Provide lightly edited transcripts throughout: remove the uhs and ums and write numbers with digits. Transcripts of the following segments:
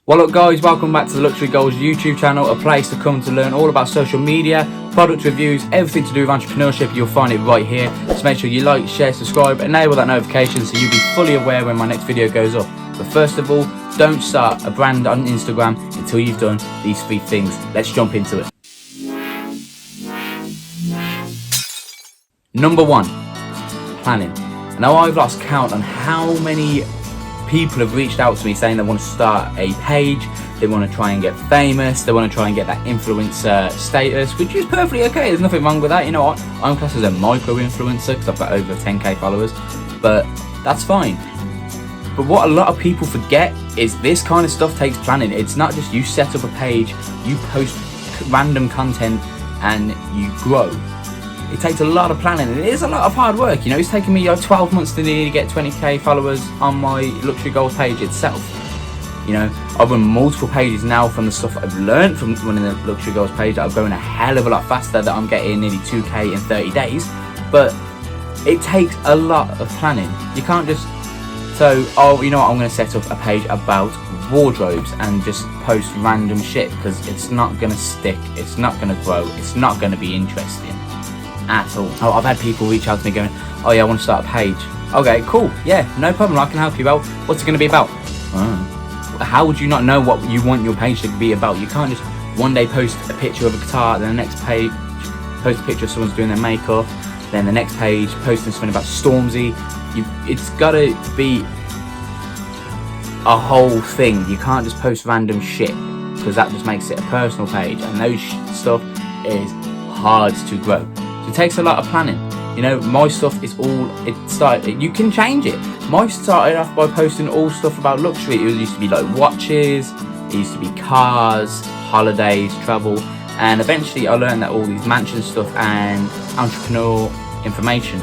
What up guys, welcome back to the Luxury Goals YouTube channel, a place to come to learn all about social media, product reviews, everything to do with entrepreneurship. You'll find it right here. So make sure you like, share, subscribe, enable that notification so you'll be fully aware when my next video goes up. But first of all, don't start a brand on Instagram until you've done these 3 things. Let's jump into it. Number 1, planning. Now I've lost count on how many people have reached out to me saying they want to start a page, they want to try and get famous, they want to try and get that influencer status, which is perfectly okay. There's nothing wrong with that. You know what, I'm classed as a micro influencer because I've got over 10k followers, but that's fine. But what a lot of people forget is this kind of stuff takes planning. It's not just you set up a page, you post random content and you grow. It takes a lot of planning, and it is a lot of hard work. You know, it's taken me 12 months to nearly get 20k followers on my Luxury Goals page itself. You know, I've run multiple pages now from the stuff I've learned from running the Luxury Goals page. I've grown a hell of a lot faster, that I'm getting nearly 2k in 30 days. But it takes a lot of planning. You can't just, oh, you know what, I'm going to set up a page about wardrobes and just post random shit, because it's not going to stick, it's not going to grow, it's not going to be interesting at all. Oh, I've had people reach out to me going, oh yeah, I want to start a page. Okay, cool, yeah, no problem, I can help you out. What's it going to be about? How would you not know what you want your page to be about? You can't just one day post a picture of a guitar, then the next page post a picture of someone's doing their makeup, then the next page posting something about Stormzy. It's got to be a whole thing. You can't just post random shit, because that just makes it a personal page, and those stuff is hard to grow. It takes a lot of planning. You know, my stuff is you can change it. Mine started off by posting all stuff about luxury. It used to be like watches, it used to be cars, holidays, travel, and eventually I learned that all these mansion stuff and entrepreneur information,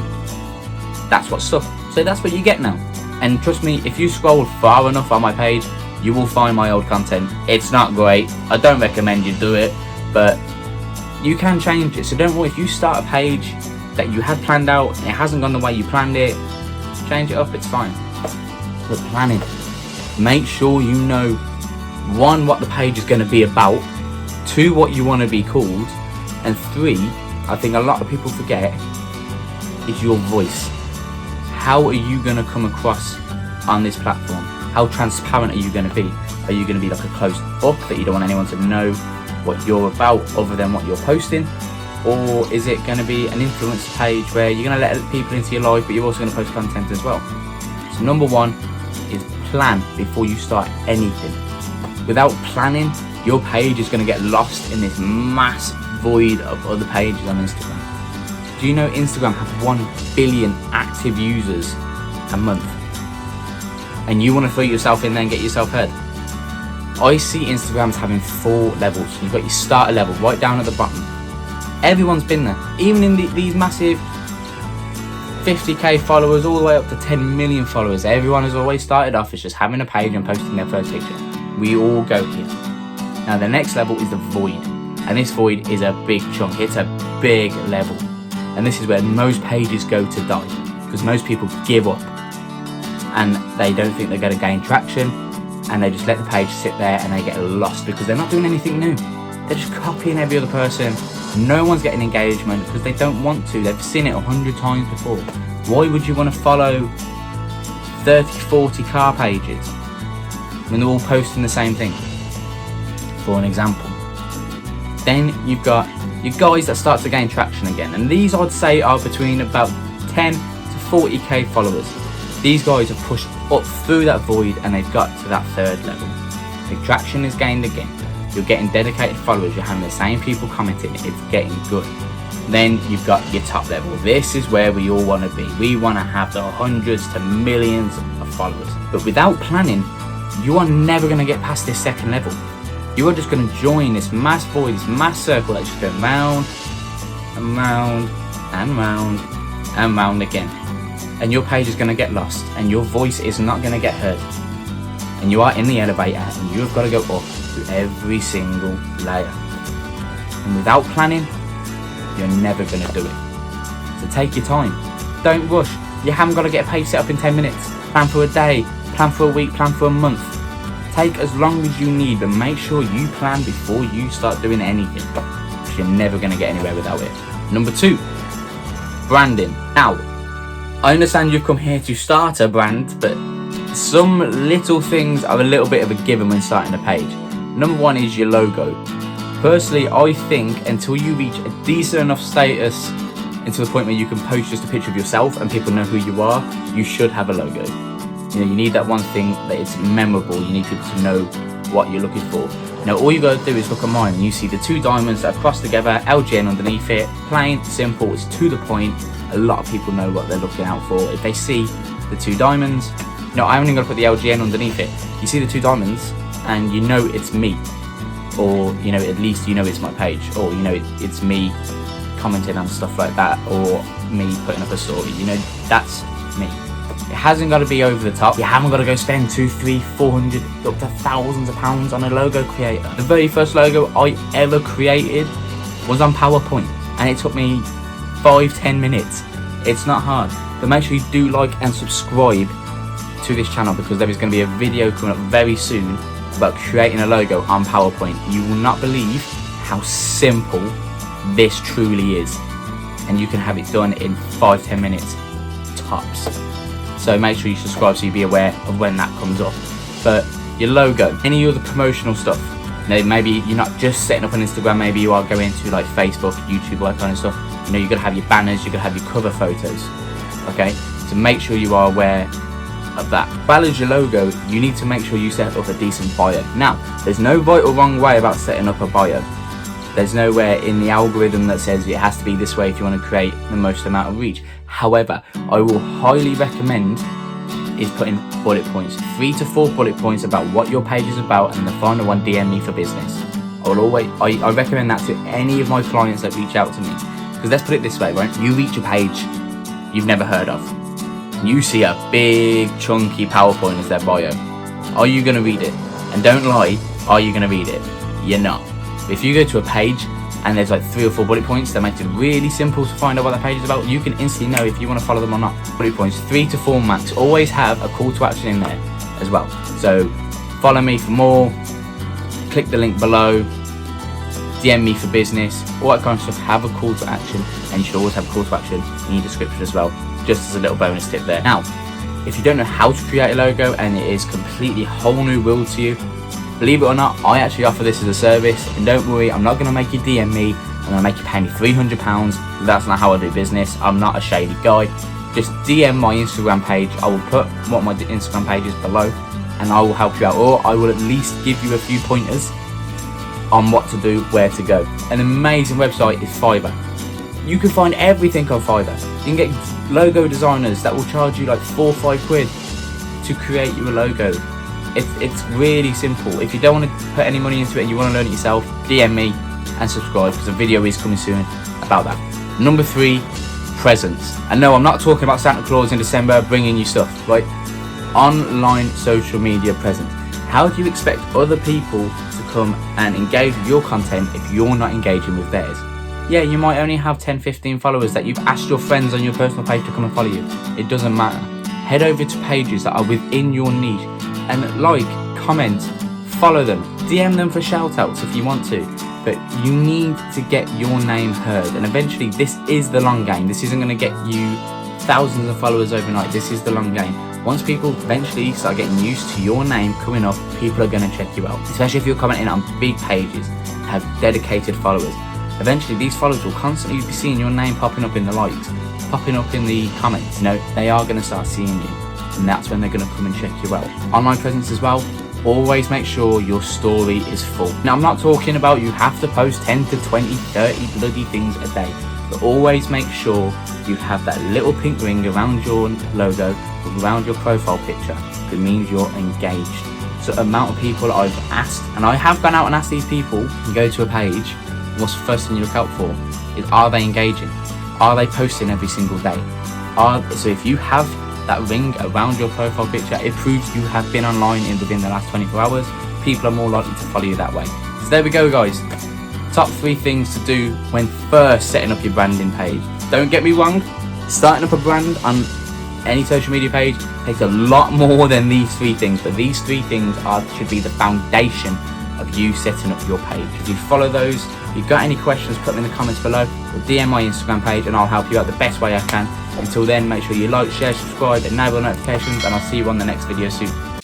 that's what stuff. So that's what you get now. And trust me, if you scroll far enough on my page, you will find my old content. It's not great, I don't recommend you do it, but you can change it. So don't worry, if you start a page that you had planned out and it hasn't gone the way you planned it, change it up, it's fine. But planning, make sure you know, 1, what the page is going to be about, 2, what you want to be called, and 3, I think a lot of people forget, is your voice. How are you going to come across on this platform? How transparent are you going to be? Are you going to be like a closed book that you don't want anyone to know what you're about other than what you're posting? Or is it going to be an influencer page where you're going to let people into your life, but you're also going to post content as well? So number 1 is plan before you start anything. Without planning, your page is going to get lost in this mass void of other pages on Instagram. Do you know Instagram has 1 billion active users a month? And you want to throw yourself in there and get yourself heard? I see Instagrams having 4 levels. You've got your starter level right down at the bottom. Everyone's been there. Even in these massive 50k followers all the way up to 10 million followers, everyone has always started off as just having a page and posting their first picture. We all go here. Now the next level is the void. And this void is a big chunk. It's a big level. And this is where most pages go to die, because most people give up and they don't think they're going to gain traction, and they just let the page sit there and they get lost because they're not doing anything new. They're just copying every other person. No one's getting engagement because they don't want to. They've seen it 100 times before. Why would you want to follow 30, 40 car pages when they're all posting the same thing? For an example. Then you've got your guys that start to gain traction again. And these I'd say are between about 10 to 40k followers. These guys have pushed up through that void and they've got to that 3rd level. The traction is gained again. You're getting dedicated followers, you're having the same people commenting, it's getting good. Then you've got your top level. This is where we all want to be. We want to have the hundreds to millions of followers. But without planning, you are never going to get past this 2nd level. You are just going to join this mass void, this mass circle that's just going round and round and round and round again. And your page is going to get lost, and your voice is not going to get heard. And you are in the elevator, and you have got to go up through every single layer. And without planning, you're never going to do it. So take your time. Don't rush. You haven't got to get a page set up in 10 minutes. Plan for a day, plan for a week, plan for a month. Take as long as you need, but make sure you plan before you start doing anything, because you're never going to get anywhere without it. Number 2, branding. Now, I understand you've come here to start a brand, but some little things are a little bit of a given when starting a page. Number 1 is your logo. Personally, I think until you reach a decent enough status, until the point where you can post just a picture of yourself and people know who you are, you should have a logo. You know, you need that one thing that it's memorable. You need people to know what you're looking for. Now, all you gotta do is look at mine and you see the 2 diamonds that are crossed together, LGN underneath it. Plain, simple, it's to the point. A lot of people know what they're looking out for. If they see the 2 diamonds, no, I'm only gonna put the LGN underneath it. You see the 2 diamonds and you know it's me. Or, you know, at least you know it's my page. Or, you know, it's me commenting on stuff like that. Or me putting up a story. You know, that's me. It hasn't got to be over the top. You haven't got to go spend 200, 300, 400, up to thousands of pounds on a logo creator. The very first logo I ever created was on PowerPoint, and it took me 5-10 minutes. It's not hard, but make sure you do like and subscribe to this channel, because there is going to be a video coming up very soon about creating a logo on PowerPoint. You will not believe how simple this truly is, and you can have it done in 5-10 minutes tops. So make sure you subscribe so you'll be aware of when that comes up. But your logo, any other promotional stuff, you know, maybe you're not just setting up on Instagram, maybe you are going to like Facebook, YouTube, all that kind of stuff. You know, you're gonna have your banners, you're gonna have your cover photos. Okay, so make sure you are aware of that. As well as your logo, you need to make sure you set up a decent bio. Now, there's no right or wrong way about setting up a bio. There's nowhere in the algorithm that says it has to be this way if you want to create the most amount of reach. However, I will highly recommend is putting bullet points, 3 to 4 bullet points about what your page is about, and the final one, DM me for business. I recommend that to any of my clients that reach out to me. Because let's put it this way, right? You reach a page you've never heard of. You see a big chunky PowerPoint as their bio. Are you going to read it? And don't lie, are you going to read it? You're not. If you go to a page and there's like 3 or 4 bullet points that makes it really simple to find out what that page is about, you can instantly know if you want to follow them or not. Bullet points, 3 to 4 max. Always have a call to action in there as well. So follow me for more, click the link below, DM me for business, all that kind of stuff. Have a call to action, and you should always have a call to action in your description as well, just as a little bonus tip there. Now, if you don't know how to create a logo and it is completely whole new world to you, believe it or not, I actually offer this as a service, and don't worry, I'm not going to make you DM me, I'm going to make you pay me £300, that's not how I do business. I'm not a shady guy. Just DM my Instagram page, I will put what my Instagram page is below, and I will help you out, or I will at least give you a few pointers on what to do, where to go. An amazing website is Fiverr. You can find everything on Fiverr. You can get logo designers that will charge you like 4 or 5 quid to create you a logo. It's really simple. If you don't want to put any money into it and you want to learn it yourself, DM me and subscribe, because a video is coming soon about that. Number 3, presents. And no, I'm not talking about Santa Claus in December bringing you stuff, right? Online social media presence. How do you expect other people to come and engage with your content if you're not engaging with theirs? Yeah, you might only have 10-15 followers that you've asked your friends on your personal page to come and follow you. It doesn't matter. Head over to pages that are within your niche and like, comment, follow them, DM them for shout outs if you want to. But you need to get your name heard, and eventually this is the long game. This isn't going to get you thousands of followers overnight. This is the long game. Once people eventually start getting used to your name coming up, people are going to check you out, especially if you're commenting on big pages, have dedicated followers. Eventually these followers will constantly be seeing your name popping up in the likes, popping up in the comments. You know, they are going to start seeing you, and that's when they're going to come and check you out. Online presence as well. Always make sure your story is full. Now, I'm not talking about you have to post 10 to 20, 30 bloody things a day, but always make sure you have that little pink ring around your logo, around your profile picture. It means you're engaged. So amount of people I've asked, and I have gone out and asked these people and go to a page, what's the first thing you look out for is, are they engaging? Are they posting every single day? So if you have that ring around your profile picture, it proves you have been online within the last 24 hours. People are more likely to follow you that way. So there we go, guys. Top 3 things to do when first setting up your branding page. Don't get me wrong, starting up a brand on any social media page takes a lot more than these 3 things, but these 3 things should be the foundation of you setting up your page. If you follow those, if you've got any questions, put them in the comments below or DM my Instagram page and I'll help you out the best way I can. Until then, make sure you like, share, subscribe, enable notifications, and I'll see you on the next video soon.